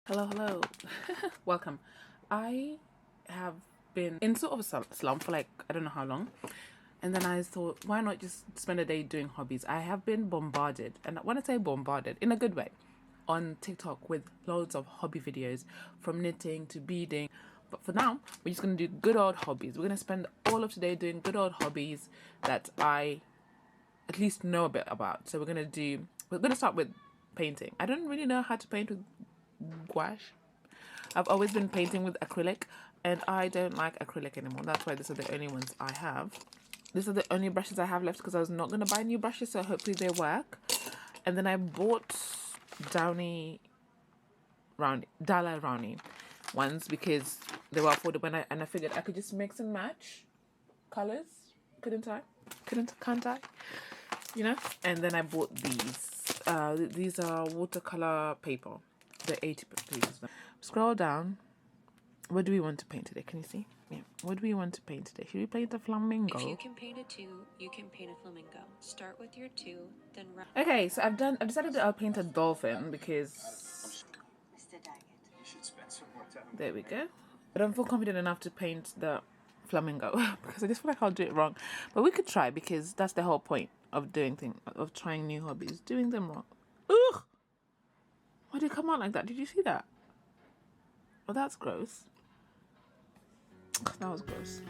Hello. Welcome. I have been in sort of a slump for like, I don't know how long. And then I thought, why not just spend a day doing hobbies? I have been bombarded, and when I say bombarded, in a good way, on TikTok with loads of hobby videos from knitting to beading. But for now, we're just going to do good old hobbies. We're going to spend all of today doing good old hobbies that I at least know a bit about. So we're going to start with painting. I don't really know how to paint with gouache. I've always been painting with acrylic, and I don't like acrylic anymore. That's why these are the only ones I have. These are the only brushes I have left because I was not going to buy new brushes, so hopefully they work. And then I bought Dala Rowney ones because they were affordable, and I figured I could just mix and match colors. Can't I? You know? And then I bought these. These are watercolor paper. The 80 pages. Scroll down. What do we want to paint today? Can you see? Yeah. What do we want to paint today? Should we paint a flamingo? If you can paint a 2, you can paint a flamingo. Start with your 2, then run. Okay, so I've decided that I'll paint a dolphin because there we go. I don't feel confident enough to paint the flamingo because I just feel like I'll do it wrong. But we could try because that's the whole point of of trying new hobbies, doing them wrong. Ugh! Why did it come out like that? Did you see that? Oh, that's gross. That was gross.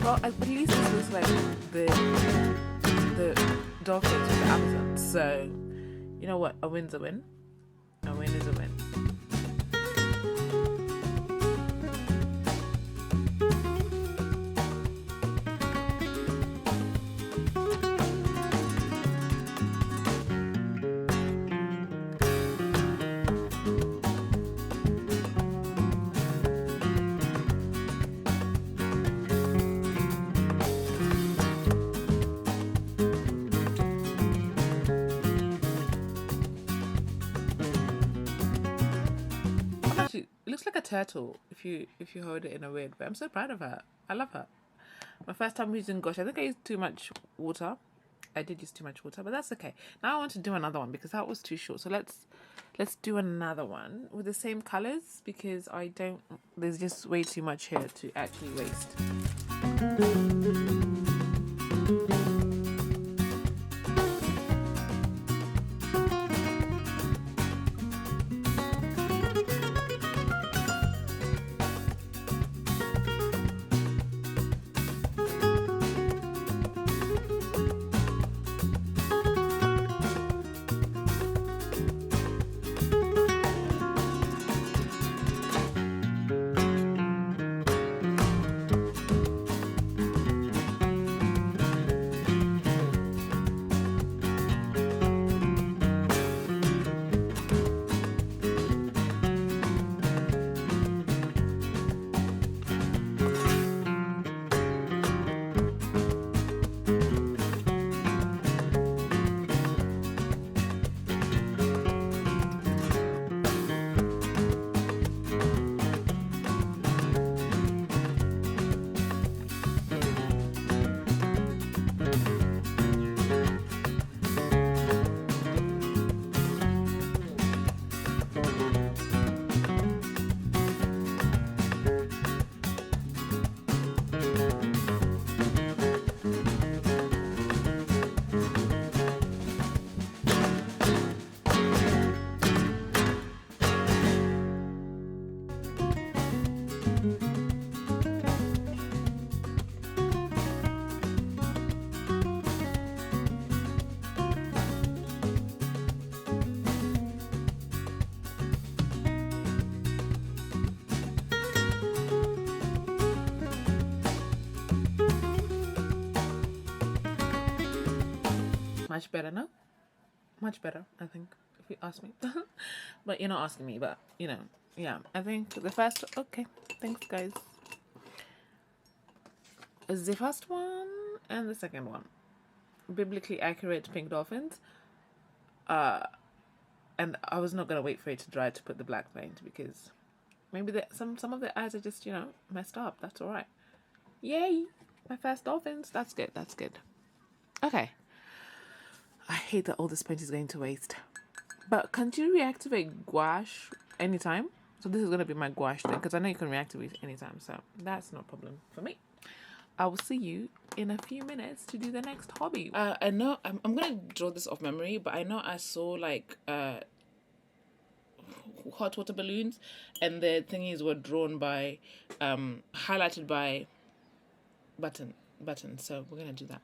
Well, at least this was like the dolphins with the Amazon. So, you know what? A win's a win. A win is a win. It looks like a turtle if you hold it in a weird way. I'm so proud of her. I love her. My first time using gouache. I think I used too much water. I did use too much water, but that's okay. Now I want to do another one because that was too short. So let's Let's do another one with the same colors because there's just way too much here to actually waste. Much better now. Much better, I think, if you ask me. But you're not asking me, but yeah, I think the first. Okay, thanks, guys. Is the first one and the second one biblically accurate pink dolphins? And I was not gonna wait for it to dry to put the black paint because maybe some of the eyes are just messed up. That's all right. Yay, my first dolphins. That's good. That's good. Okay. I hate that all this paint is going to waste. But can't you reactivate gouache anytime? So this is going to be my gouache thing because I know you can reactivate anytime. So that's no problem for me. I will see you in a few minutes to do the next hobby. I know I'm going to draw this off memory, but I know I saw like hot water balloons and the thingies were drawn by, highlighted by button. So we're going to do that.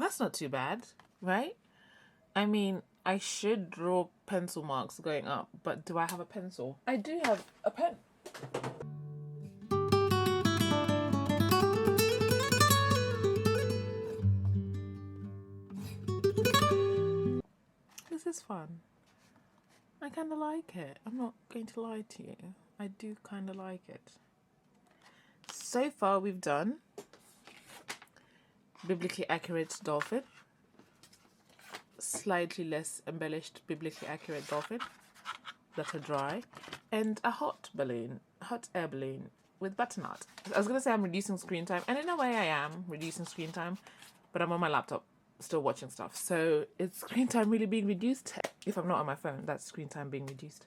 That's not too bad, right? I mean, I should draw pencil marks going up, but do I have a pencil? I do have a pen. This is fun. I kind of like it. I'm not going to lie to you. I do kind of like it. So far, we've done biblically accurate dolphin, slightly less embellished biblically accurate dolphin that are dry, and a hot air balloon with butternut. I was going to say I'm reducing screen time, and in a way I am reducing screen time, but I'm on my laptop still watching stuff. So is screen time really being reduced? If I'm not on my phone, that's screen time being reduced.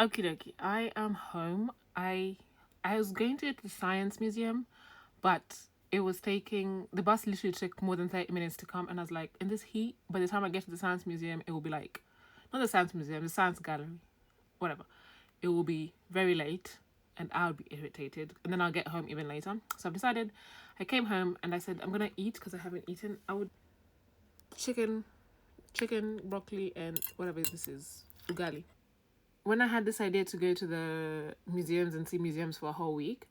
Okie dokie. I am home. I was going to the science museum, but it was taking the bus literally took more than 30 minutes to come, and I was like, in this heat, by the time I get to the science museum, it will be like not the science museum, the science gallery, whatever. It will be very late and I'll be irritated. And then I'll get home even later. So I've decided I came home and I said I'm gonna eat because I haven't eaten. I would chicken, broccoli, and whatever this is, ugali. When I had this idea to go to the museums and see museums for a whole week,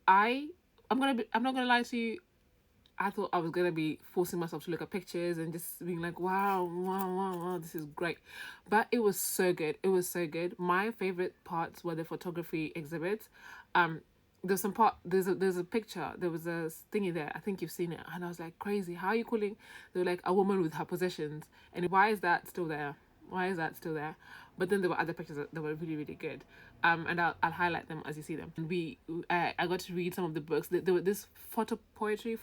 I'm not gonna lie to you, I thought I was gonna be forcing myself to look at pictures and just being like, wow, wow, wow, wow, this is great. But it was so good. It was so good. My favorite parts were the photography exhibits. There's some part. There's a picture. There was a thingy there. I think you've seen it, and I was like, crazy. How are you calling? They were like a woman with her possessions, and why is that still there? Why is that still there? But then there were other pictures that were really, really good. And I'll highlight them as you see them. And I got to read some of the books. There were this photo poetry.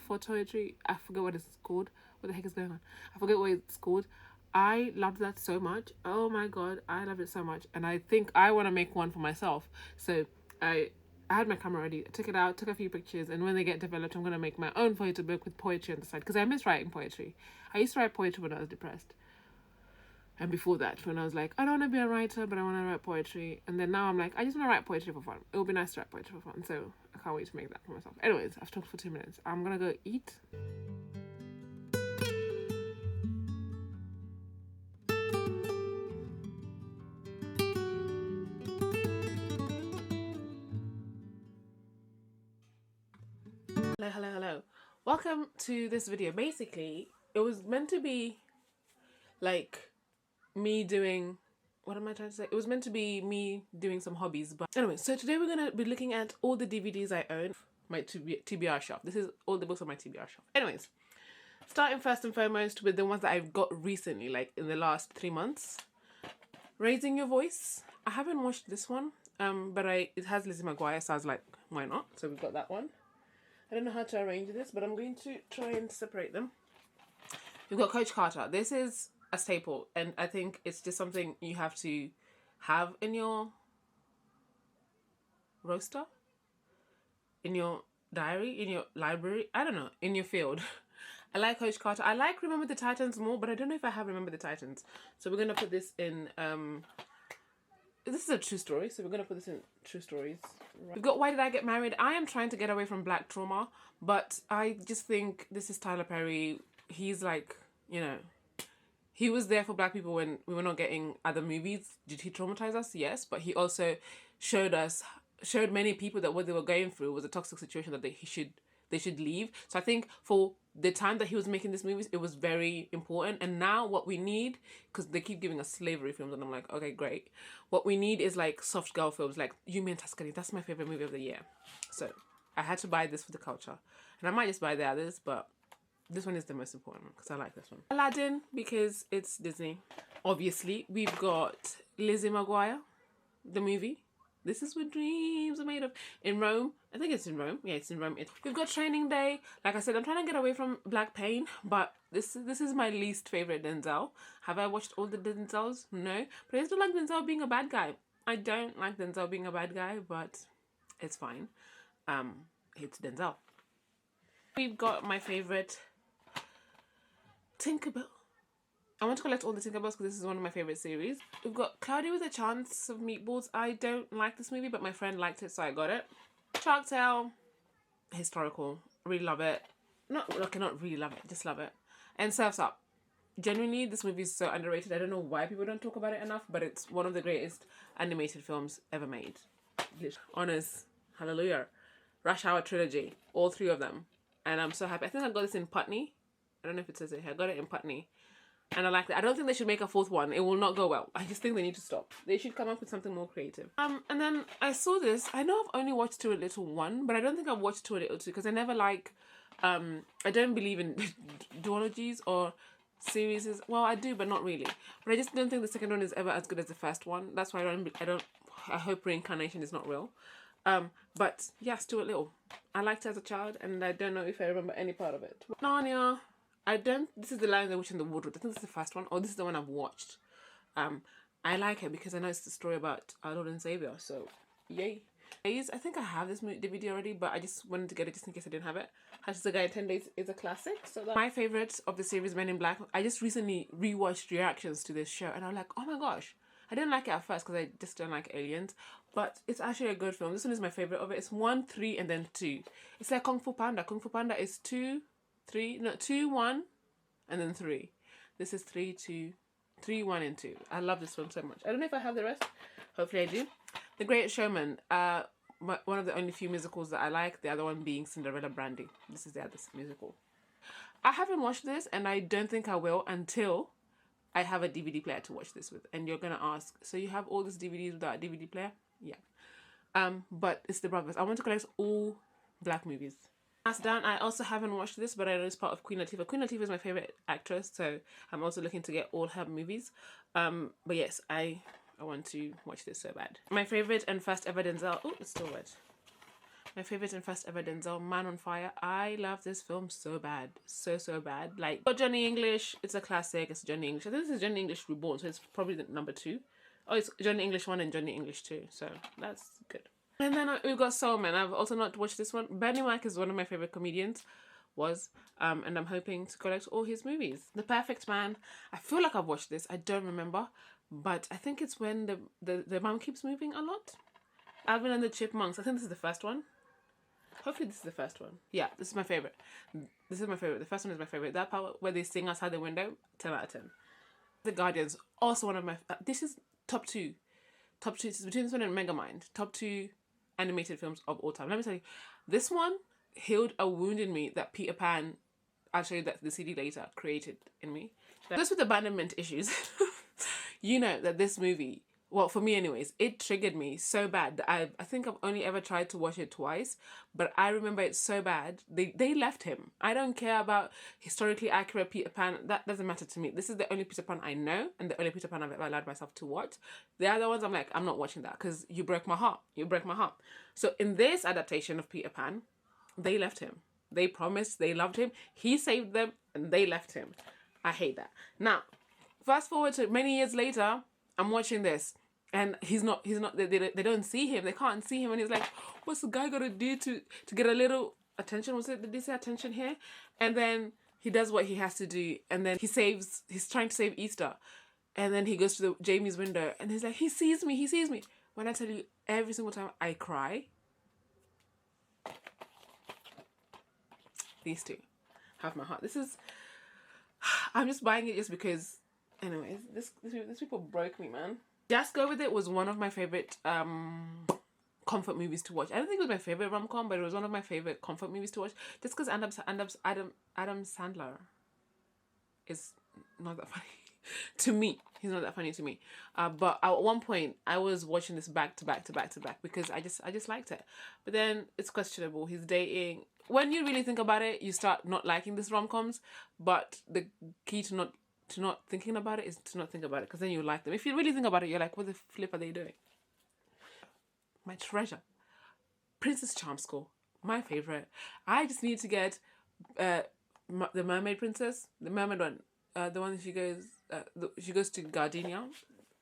I forget what it's called. What the heck is going on? I forget what it's called. I loved that so much. Oh my god, I loved it so much. And I think I want to make one for myself. So I had my camera ready. I took it out, took a few pictures, and when they get developed, I'm gonna make my own photo book with poetry on the side because I miss writing poetry. I used to write poetry when I was depressed. And before that, when I was like, I don't want to be a writer, but I want to write poetry. And then now I'm like, I just want to write poetry for fun. It would be nice to write poetry for fun. So I can't wait to make that for myself. Anyways, I've talked for 2 minutes. I'm going to go eat. Hello. Welcome to this video. Basically, it was meant to be like me doing, what am I trying to say? It was meant to be me doing some hobbies. But anyway, so today we're going to be looking at all the DVDs I own. My TBR shelf. This is all the books on my TBR shelf. Anyways, starting first and foremost with the ones that I've got recently, like in the last 3 months. Raising Your Voice. I haven't watched this one, but it has Lizzie McGuire, so I was like, why not? So we've got that one. I don't know how to arrange this, but I'm going to try and separate them. We've got Coach Carter. This is a staple, and I think it's just something you have to have in your roster, in your diary, in your library, I don't know, in your field. I like Coach Carter. I like Remember the Titans more, but I don't know if I have Remember the Titans. So we're going to put this in, this is a true story, so we're going to put this in true stories. Right. We've got Why Did I Get Married? I am trying to get away from black trauma, but I just think this is Tyler Perry. He's like, you know, he was there for black people when we were not getting other movies. Did he traumatize us? Yes, but he also showed many people that what they were going through was a toxic situation that they should leave. So I think for the time that he was making these movies, it was very important. And now what we need, because they keep giving us slavery films, and I'm like, okay, great. What we need is like soft girl films, like Yumi and Tuscany. That's my favorite movie of the year. So I had to buy this for the culture, and I might just buy the others, but this one is the most important one because I like this one. Aladdin, because it's Disney. Obviously, we've got Lizzie McGuire, the movie. This is what dreams are made of. In Rome. I think it's in Rome. Yeah, it's in Rome. We've got Training Day. Like I said, I'm trying to get away from black pain, but this is my least favorite Denzel. Have I watched all the Denzels? No. But I still like Denzel being a bad guy. I don't like Denzel being a bad guy, but it's fine. It's Denzel. We've got my favorite Tinkerbell. I want to collect all the Tinkerbells because this is one of my favorite series. We've got Cloudy with a Chance of Meatballs. I don't like this movie, but my friend liked it, so I got it. Shark Tale, historical. Really love it. Not really love it, just love it. And Surf's Up. Genuinely, this movie is so underrated. I don't know why people don't talk about it enough, but it's one of the greatest animated films ever made. Honors, hallelujah. Rush Hour trilogy, all 3 of them. And I'm so happy. I think I got this in Putney. I don't know if it says it here. I got it in Putney. And I like that. I don't think they should make a 4th one. It will not go well. I just think they need to stop. They should come up with something more creative. And then I saw this. I know I've only watched Too Little 1, but I don't think I've watched Too Little 2 because I never like, I don't believe in duologies or series. Well, I do, but not really. But I just don't think the second one is ever as good as the first one. That's why I hope reincarnation is not real. But yeah, Stuart Little. I liked it as a child, and I don't know if I remember any part of it. Narnia. This is The Lion, the Witch, and the Wardrobe. I think this is the first one, or this is the one I've watched. I like it because I know it's the story about our Lord and Savior. So, yay. I think I have this DVD already, but I just wanted to get it just in case I didn't have it. Hatches the Guy in 10 Days is a classic. So that's my favorite of the series, Men in Black. I just recently rewatched reactions to this show, and I'm like, oh my gosh. I didn't like it at first because I just don't like aliens, but it's actually a good film. This one is my favorite of it. It's 1, 3, and then 2. It's like Kung Fu Panda. Kung Fu Panda is 2, 1, and then 3. This is 3, 2, 3, 1, and 2. I love this film so much. I don't know if I have the rest. Hopefully I do. The Great Showman. One of the only few musicals that I like. The other one being Cinderella Brandy. This is the other musical. I haven't watched this, and I don't think I will until I have a DVD player to watch this with. And you're gonna ask, so you have all these DVDs without a DVD player? Yeah. But it's the Brothers. I want to collect all black movies. As done, I also haven't watched this, but I know it's part of Queen Latifah. Queen Latifah is my favorite actress, so I'm also looking to get all her movies. But yes, I want to watch this so bad. My favorite and first ever Denzel. Oh, it's still wet. My favorite and first ever Denzel, Man on Fire. I love this film so bad. So bad. Like, for Johnny English, it's a classic. It's Johnny English. I think this is Johnny English Reborn, so it's probably the number 2. Oh, it's Johnny English 1 and Johnny English 2. So, that's good. And then we've got Soul Man. I've also not watched this one. Bernie Mac is one of my favorite comedians. And I'm hoping to collect all his movies. The Perfect Man. I feel like I've watched this. I don't remember. But I think it's when the mom keeps moving a lot. Alvin and the Chipmunks. I think this is the first one. Hopefully this is the first one. Yeah, this is my favorite. This is my favorite. The first one is my favorite. That part where they sing outside the window, 10 out of 10. The Guardians, also one of my... this is top 2. Top 2. It's between this one and Megamind. Top 2 animated films of all time. Let me tell you, this one healed a wound in me that Peter Pan, I'll show you that the CD later, created in me. Just with abandonment issues, you know that this movie... well, for me anyways, it triggered me so bad that I think I've only ever tried to watch it twice, but I remember it so bad. They left him. I don't care about historically accurate Peter Pan. That doesn't matter to me. This is the only Peter Pan I know and the only Peter Pan I've ever allowed myself to watch. The other ones, I'm like, I'm not watching that because you broke my heart. You broke my heart. So in this adaptation of Peter Pan, they left him. They promised they loved him. He saved them and they left him. I hate that. Now, fast forward to many years later, I'm watching this. And he's not, they don't see him. They can't see him. And he's like, what's the guy got to do to get a little attention? Did they say attention here? And then he does what he has to do. And then he's trying to save Easter. And then he goes to Jamie's window and he's like, he sees me. When I tell you, every single time I cry, these two have my heart. I'm just buying it just because, anyways, this people broke me, man. Just Go With It was one of my favorite comfort movies to watch. I don't think it was my favorite rom-com, but it was one of my favorite comfort movies to watch. Just because Adam Sandler is not that funny to me. He's not that funny to me. But at one point, I was watching this back to back because I just liked it. But then it's questionable. He's dating. When you really think about it, you start not liking these rom-coms. But the key to not thinking about it is to not think about it, because then you like them. If you really think about it, you're like, what the flip are they doing? My treasure. Princess Charm School. My favorite. I just need to get the Mermaid Princess. The mermaid one. The one that she goes to Gardenia.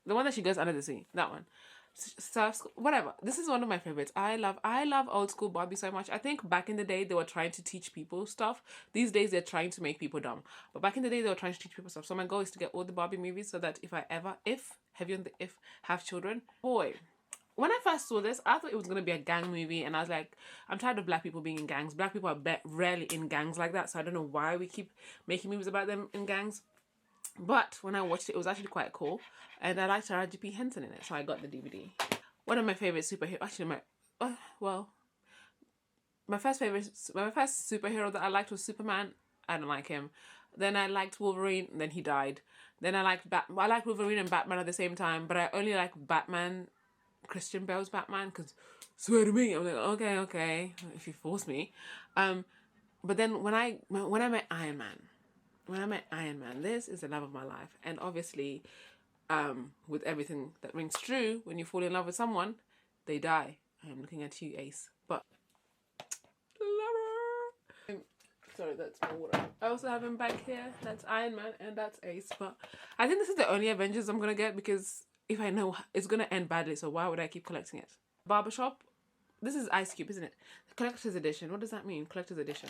The one that she goes under the sea. That one. Surf School. Whatever. This is one of my favorites. I love old school Barbie so much. I think back in the day they were trying to teach people stuff. These days they're trying to make people dumb. But back in the day they were trying to teach people stuff. So my goal is to get all the Barbie movies so that if heavy on the if, have children. Boy. When I first saw this, I thought it was going to be a gang movie. And I was like, I'm tired of black people being in gangs. Black people are rarely in gangs like that. So I don't know why we keep making movies about them in gangs. But when I watched it, it was actually quite cool. And I liked Taraji P. Henson in it. So I got the DVD. One of my favorite superheroes. Actually, my first superhero that I liked was Superman. I don't like him. Then I liked Wolverine. Then he died. Then I liked Wolverine and Batman at the same time. But I only like Batman... Christian Bale's Batman, because swear to me, I'm like, okay, if you force me. But then when I met Iron Man, this is the love of my life. And obviously, with everything that rings true, when you fall in love with someone, they die. I'm looking at you, Ace. But lover. Sorry, that's my water. I also have him back here. That's Iron Man and that's Ace. But I think this is the only Avengers I'm gonna get, because if I know it's gonna end badly, so why would I keep collecting it? Barbershop. This is Ice Cube, isn't it? Collector's edition. What does that mean? Collector's edition.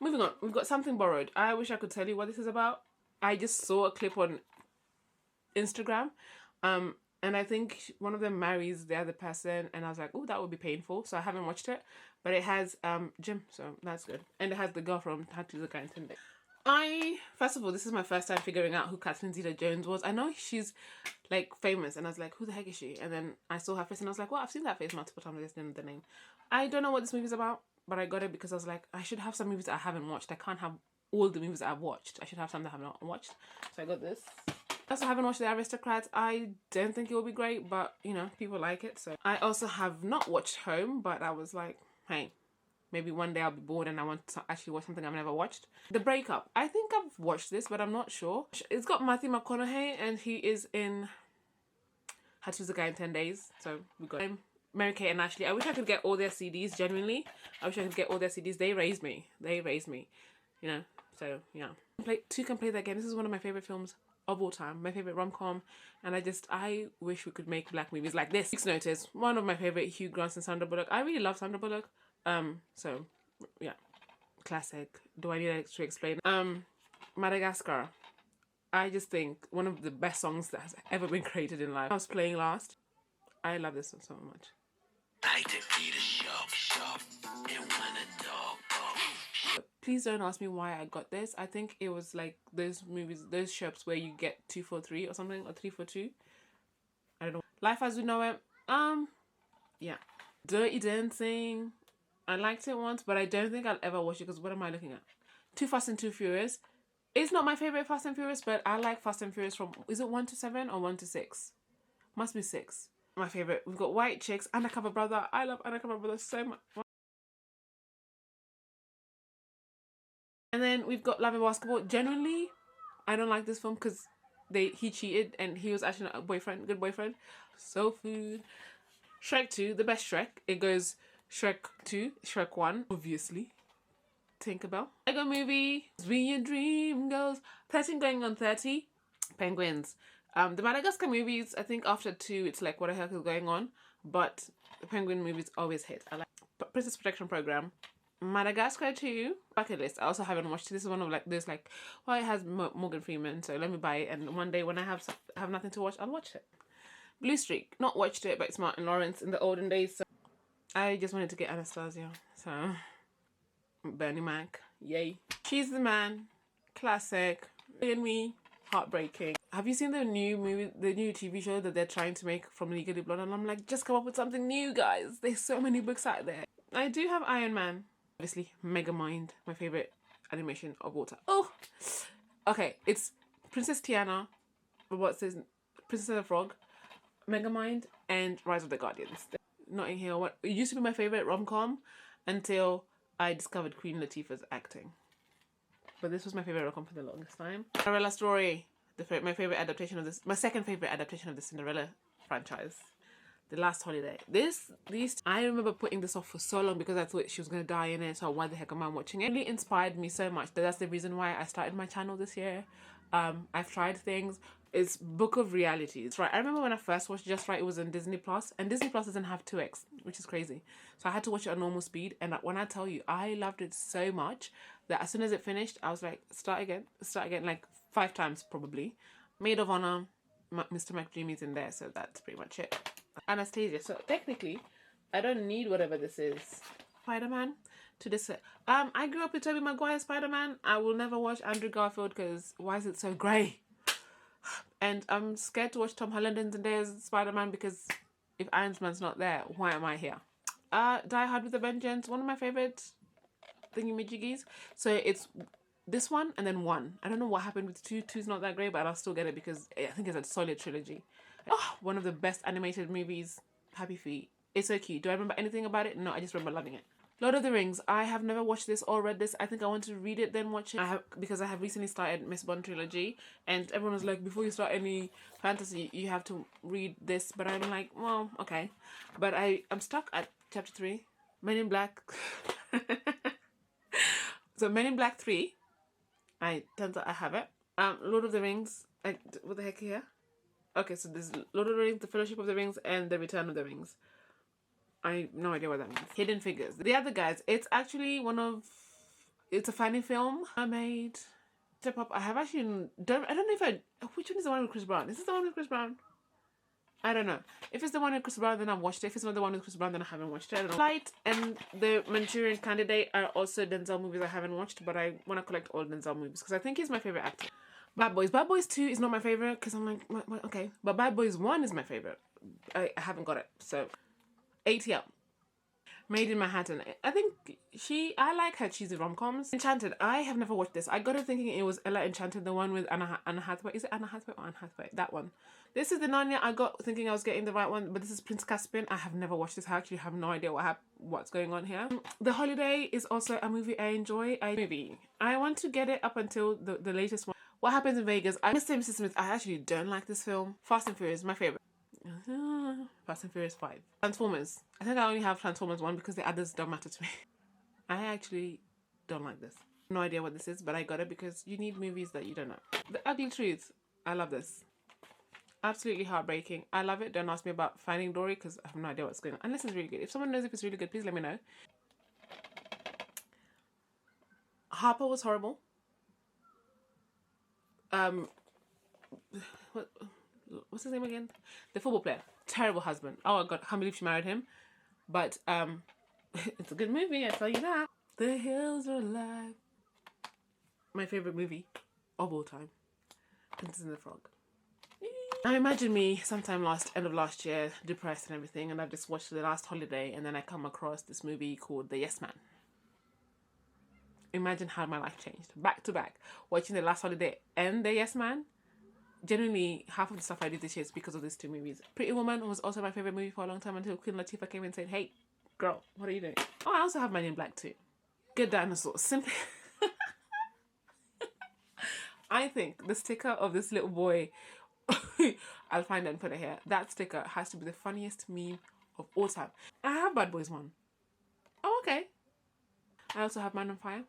Moving on, we've got Something Borrowed. I wish I could tell you what this is about. I just saw a clip on Instagram, and I think one of them marries the other person, and I was like, oh, that would be painful. So I haven't watched it, but it has Jim, so that's good, and it has the girl from Tattoo the Guy Intended. First of all, this is my first time figuring out who Kathleen Zeta-Jones was. I know she's like famous, and I was like, who the heck is she? And then I saw her face, and I was like, well, I've seen that face multiple times. I just didn't know the name. I don't know what this movie's about, but I got it because I was like, I should have some movies that I haven't watched. I can't have all the movies that I've watched. I should have some that I have not watched. So I got this. I also haven't watched The Aristocrats. I don't think it will be great, but you know, people like it. So I also have not watched Home, but I was like, hey, maybe one day I'll be bored and I want to actually watch something I've never watched. The Breakup. I think I've watched this, but I'm not sure. It's got Matthew McConaughey, and he is in How to Lose a Guy in 10 Days. So we got him. Mary-Kate and Ashley. I wish I could get all their CDs, genuinely. I wish I could get all their CDs. They raised me. You know, so yeah. Two Can Play That Game. This is one of my favourite films of all time. My favourite rom-com. And I wish we could make black movies like this. Week's Notice. One of my favourite Hugh Grant and Sandra Bullock. I really love Sandra Bullock. So, yeah. Classic. Do I need to explain? Madagascar. I just think one of the best songs that has ever been created in life. I was playing last. I love this song so much. Please don't ask me why I got this. I think it was like those movies, those shops where you get 2 for 3 or something, or 3 for 2. I don't know. Life as We Know It. Yeah. Dirty Dancing. I liked it once, but I don't think I'll ever watch it because what am I looking at? Too Fast and Too Furious. It's not my favorite Fast and Furious, but I like Fast and Furious from, is it 1 to 7 or 1 to 6? Must be 6. My favorite. We've got White Chicks, Undercover Brother. I love Undercover Brother so much. And then we've got Love and Basketball. Generally, I don't like this film because he cheated and he was actually not a boyfriend, good boyfriend. Soul Food. Shrek 2, the best Shrek. It goes Shrek 2, Shrek 1, obviously. Tinkerbell. Lego Movie. When Your Dream Goes. 13 Going on 30. Penguins. The Madagascar movies, I think after 2, it's like, what the heck is going on? But the Penguin movies always hit. I like Princess Protection Program. Madagascar 2. Bucket List. I also haven't watched it. This is one of like, there's like, well, it has Morgan Freeman, so let me buy it. And one day when I have nothing to watch, I'll watch it. Blue Streak. Not watched it, but it's Martin Lawrence in the olden days. So I just wanted to get Anastasia. So, Bernie Mac. Yay. She's the Man. Classic. And Me. Heartbreaking. Have you seen the new movie, the new TV show that they're trying to make from Legally Blonde? And I'm like, just come up with something new, guys. There's so many books out there. I do have Iron Man. Obviously, Megamind, my favorite animation of all time. Oh, okay. It's Princess Tiana, Princess and the Frog, Megamind, and Rise of the Guardians. Notting Hill. It used to be my favorite rom-com until I discovered Queen Latifah's acting. But this was my favorite rom-com for the longest time. Cinderella Story. My favorite adaptation of this. My second favorite adaptation of the Cinderella franchise. The Last Holiday. I remember putting this off for so long because I thought she was going to die in it. So why the heck am I watching it? It really inspired me so much. That's the reason why I started my channel this year. I've tried things. It's Book of Realities. Right. I remember when I first watched Just Right, it was on Disney Plus. And Disney Plus doesn't have 2x, which is crazy. So I had to watch it at normal speed. And when I tell you, I loved it so much that as soon as it finished, I was like, start again, like 5 times probably. Maid of Honor, Mr. McDreamy's in there. So that's pretty much it. Anastasia. So technically, I don't need whatever this is. Spider-Man to this. I grew up with Tobey Maguire Spider-Man. I will never watch Andrew Garfield because why is it so grey? And I'm scared to watch Tom Holland and Zendaya's Spider-Man because if Iron Man's not there, why am I here? Die Hard with a Vengeance. One of my favorite thingy-majiggies. So it's this one and then 1. I don't know what happened with 2. 2's not that great, but I'll still get it because I think it's a solid trilogy. Oh, one of the best animated movies, Happy Feet. It's so cute. Do I remember anything about it? No, I just remember loving it. Lord of the Rings. I have never watched this or read this. I think I want to read it then watch it. Because I have recently started Miss Bond trilogy, and everyone was like, before you start any fantasy, you have to read this. But I'm like, well, okay. But I'm stuck at chapter 3. Men in Black. So Men in Black 3. Turns out I have it. Lord of the Rings. What the heck here? Okay, so there's Lord of the Rings, The Fellowship of the Rings, and The Return of the Rings. I have no idea what that means. Hidden Figures. The other guys, it's actually it's a funny film I made. Step Up. I have actually I don't know which one is the one with Chris Brown? Is this the one with Chris Brown? I don't know. If it's the one with Chris Brown, then I've watched it. If it's not the one with Chris Brown, then I haven't watched it. I don't know. Light and The Manchurian Candidate are also Denzel movies I haven't watched, but I want to collect all Denzel movies because I think he's my favorite actor. Bad Boys. Bad Boys 2 is not my favorite because I'm like, okay. But Bad Boys 1 is my favorite. I haven't got it. So, 80 up. Made in Manhattan. I think I like her cheesy rom-coms. Enchanted. I have never watched this. I got it thinking it was Ella Enchanted, the one with Anna Hathaway. Is it Anna Hathaway or Anne Hathaway? That one. This is the Narnia I got thinking I was getting the right one, but this is Prince Caspian. I have never watched this. I actually have no idea what's going on here. The Holiday is also a movie I enjoy. I want to get it up until the latest one. What Happens in Vegas. Mr. and Mrs. Smith. I actually don't like this film. Fast and Furious, my favorite. Fast and Furious 5. Transformers. I think I only have Transformers 1 because the others don't matter to me. I actually don't like this. No idea what this is, but I got it because you need movies that you don't know. The Ugly Truth. I love this. Absolutely heartbreaking. I love it. Don't ask me about Finding Dory because I have no idea what's going on. Unless it's really good. If someone knows if it's really good, please let me know. Harper was horrible. What's his name again? The football player. Terrible husband. Oh my god, I can't believe she married him. But it's a good movie, I tell you that. The Hills Are Alive. My favorite movie of all time. Princess and the Frog. Now imagine me sometime end of last year, depressed and everything, and I've just watched The Last Holiday, and then I come across this movie called The Yes Man. Imagine how my life changed. Back to back. Watching The Last Holiday and The Yes Man. Generally, half of the stuff I did this year is because of these two movies. Pretty Woman was also my favorite movie for a long time until Queen Latifah came in and said, hey, girl, what are you doing? Oh, I also have Man in Black too. Good Dinosaur. Simply... I think the sticker of this little boy, I'll find it and put it here. That sticker has to be the funniest meme of all time. I have Bad Boys 1. Oh, okay. I also have Man on Fire.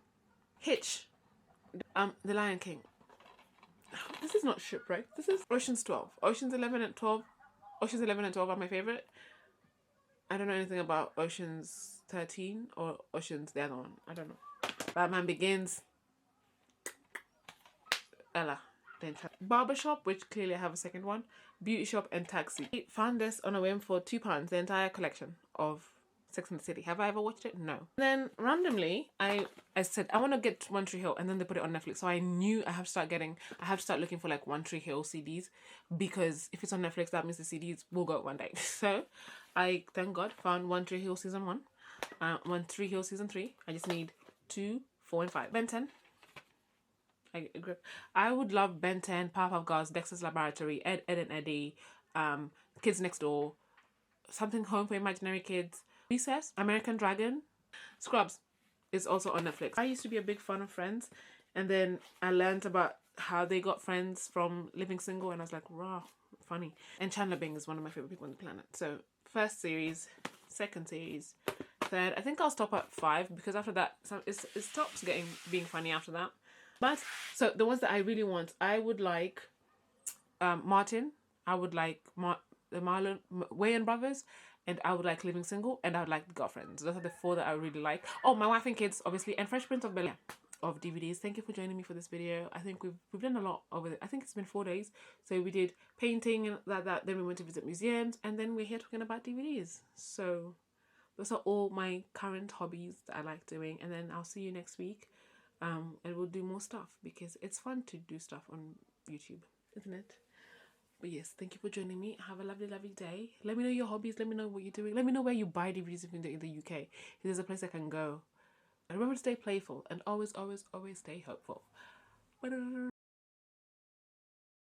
Hitch. The Lion King. This is not Shipwreck. This is Ocean's 12. Ocean's 11 and 12. Ocean's 11 and 12 are my favorite. I don't know anything about Ocean's 13 or Ocean's the other one. I don't know. Batman Begins. Ella. Barbershop, which clearly I have a second one. Beauty Shop and Taxi. I found this on a whim for £2, the entire collection of Sex and the City. Have I ever watched it? No. Then randomly, I said I want to get One Tree Hill, and then they put it on Netflix. So I knew I have to start looking for like One Tree Hill CDs, because if it's on Netflix, that means the CDs will go one day. So I, thank God, found One Tree Hill season 1, One Tree Hill season 3. I just need 2, 4, and 5. Ben 10. I would love Ben 10, Powerpuff Girls, Dexter's Laboratory, Ed, and Eddie, Kids Next Door, Something Home for Imaginary Kids, Recess, American Dragon, Scrubs is also on Netflix. I used to be a big fan of Friends, and then I learned about how they got friends from living single, and I was like, raw, funny. And Chandler Bing is one of my favorite people on the planet. So first series, second series, third. I think I'll stop at 5 because after that, it stops being funny after that. But so the ones that I really want, I would like Martin. I would like the Marlon Wayans brothers, and I would like Living Single, and I would like The Girlfriends. Those are the 4 that I really like. Oh, My Wife and Kids, obviously, and Fresh Prince of Bel-Air of DVDs. Thank you for joining me for this video. I think we've done a lot over it. I think it's been 4 days. So we did painting and that. Then we went to visit museums, and then we're here talking about DVDs. So those are all my current hobbies that I like doing, and then I'll see you next week. And we'll do more stuff because it's fun to do stuff on YouTube, isn't it? But yes, thank you for joining me. Have a lovely, lovely day. Let me know your hobbies. Let me know what you're doing. Let me know where you buy DVDs if you're in the UK. If there's a place I can go. And remember to stay playful and always, always, always stay hopeful.